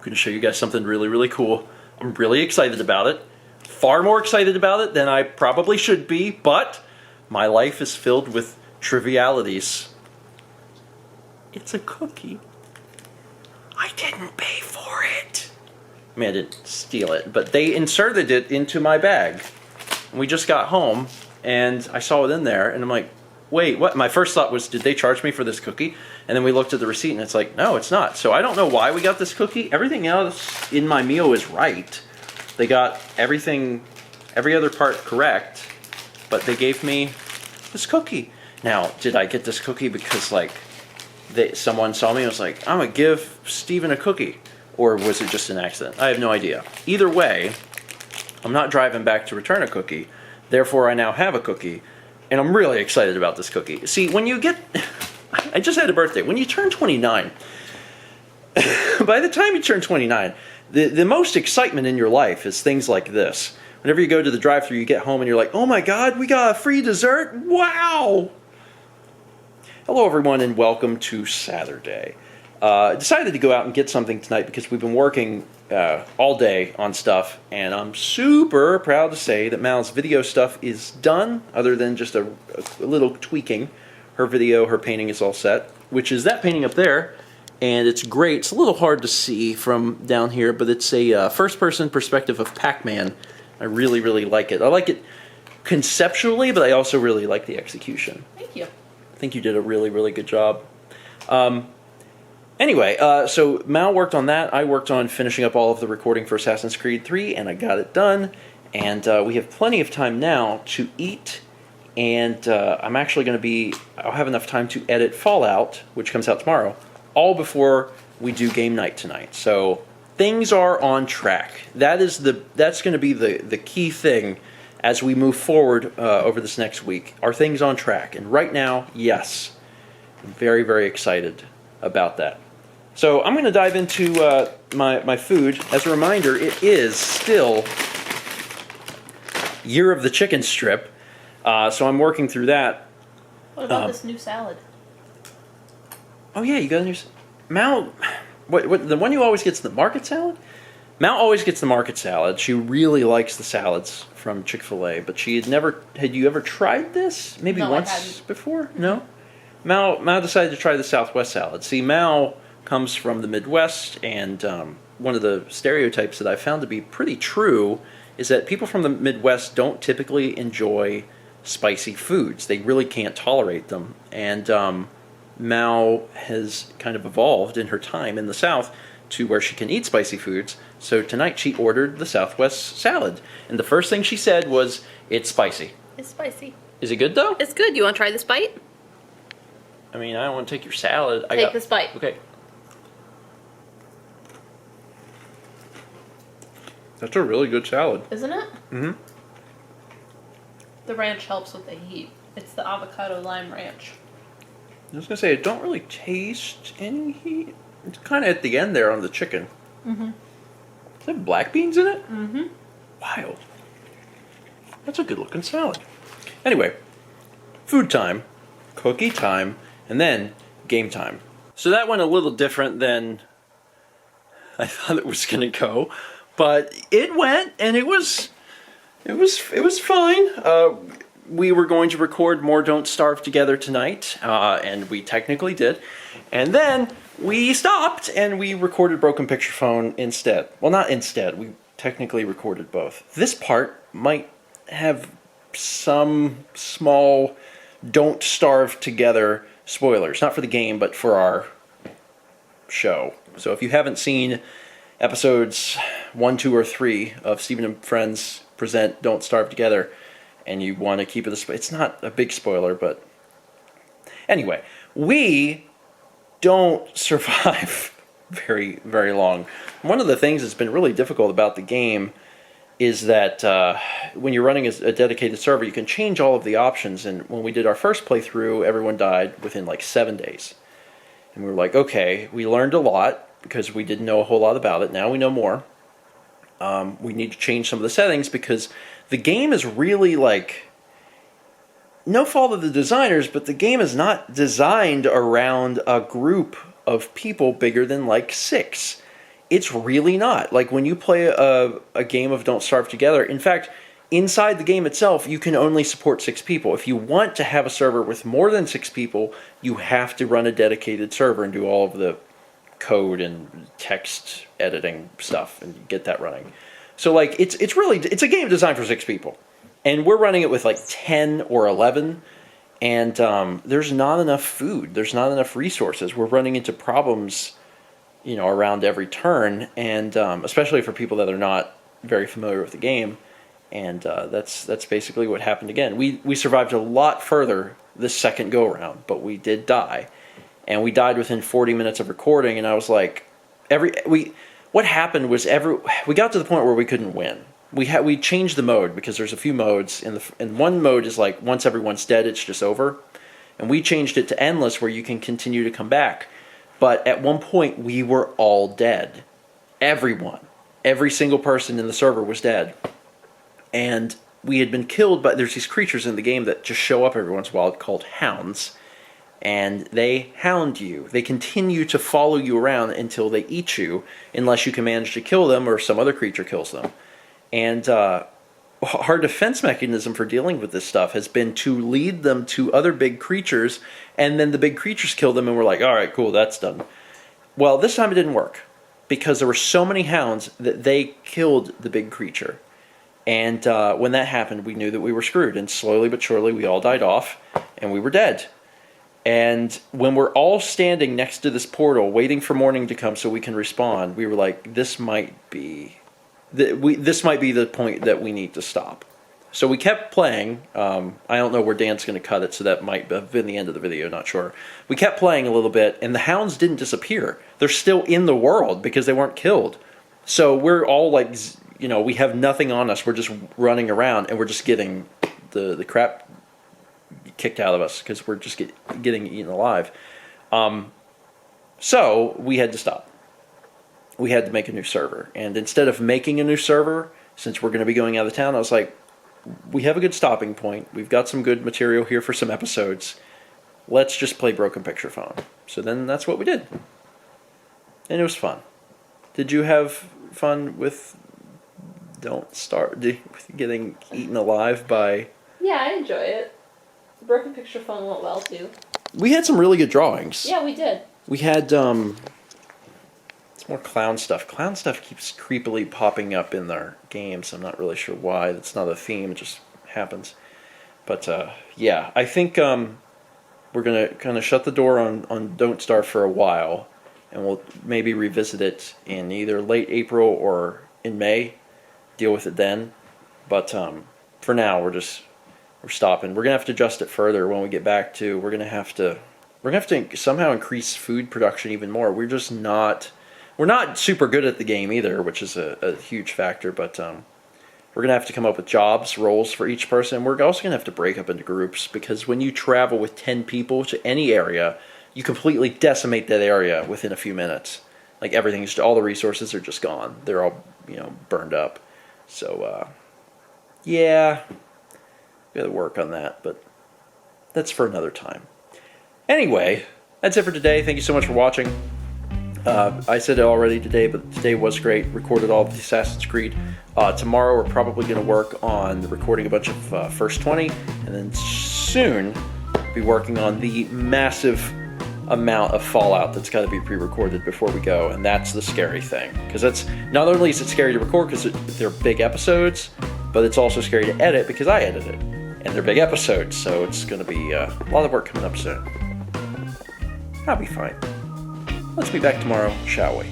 I'm going to show you guys something really, really cool. I'm really excited about it. Far more excited about it than I probably should be, but my life is filled with trivialities. It's a cookie. I didn't pay for it. I mean, I didn't steal it, but they inserted it into my bag. We just got home, and I saw it in there, and I'm like, wait, what? My first thought was, did they charge me for this cookie? And then we looked at the receipt, and it's like, no, it's not. So I don't know why we got this cookie. Everything else in my meal is right. They got everything, every other part correct, but they gave me this cookie. Now, did I get this cookie because, like, someone saw me and was like, I'm going to give Steven a cookie? Or was it just an accident? I have no idea. Either way, I'm not driving back to return a cookie. Therefore, I now have a cookie. And I'm really excited about this cookie. See, when you get... I just had a birthday. When you turn 29, by the time you turn 29, the most excitement in your life is things like this. Whenever you go to the drive-thru, you get home and you're like, oh my God, we got a free dessert? Wow! Hello, everyone, and welcome to Saturday. I decided to go out and get something tonight because we've been working all day on stuff, and I'm super proud to say that Mal's video stuff is done, other than just a little tweaking. Her video, her painting is all set, which is that painting up there, and it's great. It's a little hard to see from down here, but it's a first-person perspective of Pac-Man. I really, really like it. I like it conceptually, but I also really like the execution. Thank you. I think you did a really, really good job. Anyway, so Mal worked on that. I worked on finishing up all of the recording for Assassin's Creed 3, and I got it done. And we have plenty of time now to eat, and I'm actually going to be... I'll have enough time to edit Fallout, which comes out tomorrow, all before we do game night tonight. So things are on track. That's going to be the key thing as we move forward over this next week. Are things on track? And right now, yes. I'm very, very excited about that. So I'm going to dive into my food. As a reminder, it is still Year of the Chicken Strip, so I'm working through that. What about this new salad? Oh yeah, you got a new... Mal, what the one you always gets, the market salad? Mal always gets the market salad. She really likes the salads from Chick-fil-A, but she had never... Had you ever tried this? Maybe No, once before? No? Mal decided to try the Southwest salad. See, Mal comes from the Midwest, and one of the stereotypes that I found to be pretty true is that people from the Midwest don't typically enjoy spicy foods. They really can't tolerate them. And Mal has kind of evolved in her time in the South to where she can eat spicy foods. So tonight she ordered the Southwest salad. And the first thing she said was, it's spicy. It's spicy. Is it good, though? It's good. You want to try this bite? I mean, I don't want to take your salad. Take this bite. Okay. That's a really good salad. Isn't it? Mm-hmm. The ranch helps with the heat. It's the avocado lime ranch. I was going to say, I don't really taste any heat. It's kind of at the end there on the chicken. Mm-hmm. Does it have black beans in it? Mm-hmm. Wild. That's a good-looking salad. Anyway, food time, cookie time, and then game time. So that went a little different than I thought it was going to go, but it went, and it was fine. We were going to record more Don't Starve Together tonight, and we technically did. And then we stopped, and we recorded Broken Picture Phone instead. Well, not instead. We technically recorded both. This part might have some small Don't Starve Together spoilers. Not for the game, but for our show. So if you haven't seen episodes 1, 2, or 3 of Steven and Friends present Don't Starve Together, and you want to keep it it's not a big spoiler, but anyway, we don't survive very, very long. One of the things that's been really difficult about the game is that when you're running a dedicated server, you can change all of the options, and when we did our first playthrough, everyone died within like 7 days. And we were like, okay, we learned a lot because we didn't know a whole lot about it. Now we know more. We need to change some of the settings because the game is really like, no fault of the designers, but the game is not designed around a group of people bigger than like 6. it's really not. Like, when you play a game of Don't Starve Together, in fact, inside the game itself, you can only support 6 people. If you want to have a server with more than 6 people, you have to run a dedicated server and do all of the code and text editing stuff and get that running. So, like, it's a game designed for 6 people. And we're running it with, like, 10 or 11, and there's not enough food. There's not enough resources. We're running into problems, around every turn, and especially for people that are not very familiar with the game. And that's basically what happened again. We survived a lot further this second go-around, but we did die. And we died within 40 minutes of recording, and I was like, what happened was we got to the point where we couldn't win. We changed the mode, because there's a few modes, and one mode is like, once everyone's dead, it's just over. And we changed it to endless, where you can continue to come back. But at one point, we were all dead. Everyone. Every single person in the server was dead. And we had been killed by, there's these creatures in the game that just show up every once in a while called hounds. And they hound you. They continue to follow you around until they eat you, unless you can manage to kill them or some other creature kills them. And our defense mechanism for dealing with this stuff has been to lead them to other big creatures, and then the big creatures kill them, and we're like, all right, cool, that's done. Well, this time it didn't work, because there were so many hounds that they killed the big creature. And when that happened, we knew that we were screwed, and slowly but surely we all died off, and we were dead. And when we're all standing next to this portal, waiting for morning to come so we can respawn, we were like, this might be the point that we need to stop. So we kept playing. I don't know where Dan's going to cut it, so that might have been the end of the video, not sure. We kept playing a little bit, and the hounds didn't disappear. They're still in the world because they weren't killed. So we're all like, we have nothing on us. We're just running around, and we're just getting the crap kicked out of us because we're just getting eaten alive. So we had to stop. We had to make a new server. And instead of making a new server, since we're going to be going out of town, I was like, we have a good stopping point. We've got some good material here for some episodes. Let's just play Broken Picture Phone. So then that's what we did. And it was fun. Did you have fun with getting eaten alive by... Yeah, I enjoy it. Broken Picture Phone went well, too. We had some really good drawings. Yeah, we did. We had, it's more clown stuff. Clown stuff keeps creepily popping up in our games. I'm not really sure why. That's not a theme. It just happens. But, yeah, I think we're going to kind of shut the door on Don't Starve for a while. And we'll maybe revisit it in either late April or in May. Deal with it then. But for now, we're stopping. We're going to have to adjust it further when we get back to... We're going to have to somehow increase food production even more. We're not super good at the game either, which is a huge factor, but we're going to have to come up with roles for each person. We're also going to have to break up into groups, because when you travel with 10 people to any area, you completely decimate that area within a few minutes. Like, all the resources are just gone. They're all, burned up. So, yeah, we got to work on that, but that's for another time. Anyway, that's it for today. Thank you so much for watching. I said it already today, but today was great. Recorded all of the Assassin's Creed. Tomorrow we're probably going to work on recording a bunch of First 20, and then soon be working on the massive amount of Fallout that's got to be pre-recorded before we go, and that's the scary thing. Because that's, not only is it scary to record because they're big episodes, but it's also scary to edit because I edit it. And they're big episodes, so it's going to be a lot of work coming up soon. I'll be fine. Let's be back tomorrow, shall we?